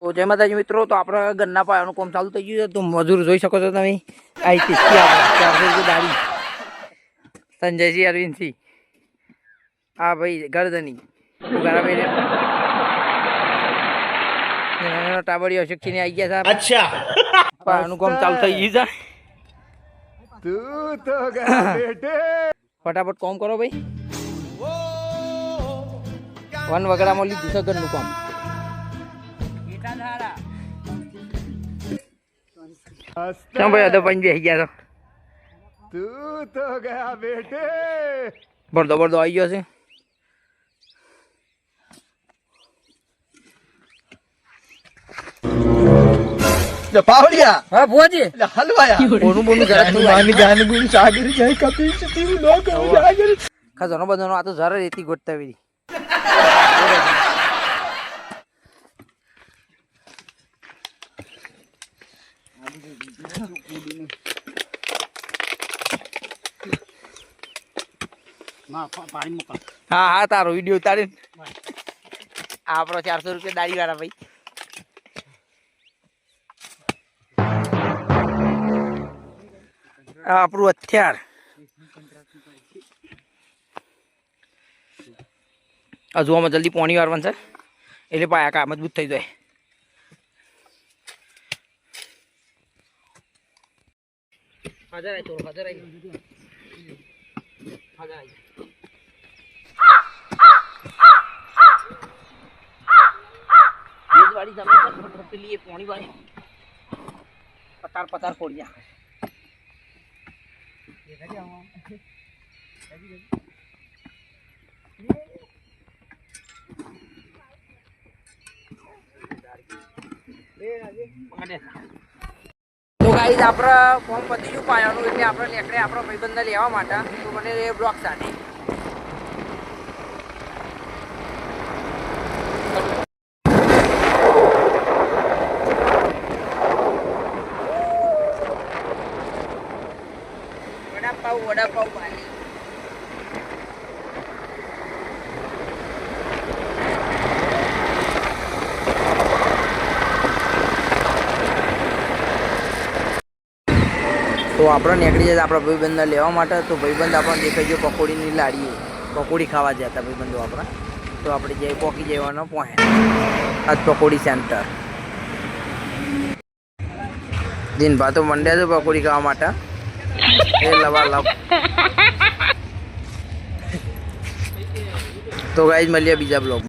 તો જય માતાજી મિત્રો, તો આપણા ઘરના પાયાનું કામ ચાલુ થઈ ગયું છે. તો મજૂર જોઈ શકો છો તમે. આ 400 રૂપિયા દાડી સંજયજી અરવિંદસિંહ. હા ભાઈ ગરદની ટાબડી અશોકથી આવી ગયા સાહેબ. અચ્છા, પાયાનું કામ ચાલુ થઈ ગયું છે. તું તો ગયા બેટે. ફટાફટ કામ કરો ભાઈ. વન વગડામાં લીધું છે ઘરનું કામ. ક્યાં ભાઈ અદો પંજ બેસી ગયા તો. તું તો ગયા બેટે. બરદો બરદો આવી ગયો છે. પાવડિયા હા ભુવાજી હલવાયા કોનું બોનું જરા માની જાની ગુણ સાગર જાય કપી સતી લો કરું સાગર ખજાનો બધાનો આ તો જરા રેતી ગોટતાવી. હા હા તારો વિડીયો ઉતારી આપણો 400 રૂપિયા દાડી વાળા ભાઈ. આપણું હથિયાર હજુ આમાં જલ્દી પોણી વારવાનું છે એટલે પાયા કા મજબૂત થઈ જાય. પોણી વાળી પતાર પતાર ફોડી જાય. તો ગાઈસ આપણે ફોર્મ પતી ગયું પાયાનું એટલે આપણે નીકળે આપણા ભાઈબંધને લેવા માટે. તો મને એ બ્લોક સાથે વડાપાવ પાણી. તો આપણે નીકળી જાય આપણા ભાઈબંધને લેવા માટે. તો ભાઈબંધ આપણને દેખાઈ ગયો પકોડીની લાડીએ પકોડી ખાવા જતા ભાઈબંધો આપણા. તો આપણે જઈ પોકી જવાનો પોઈન્ટ આજ પકોડી સેન્ટર. દિનભા તો મંડ્યા છે પકોડી ખાવા માટે. એ લવા લવ. તો ગાઈસ મળીએ બીજા બ્લોગ.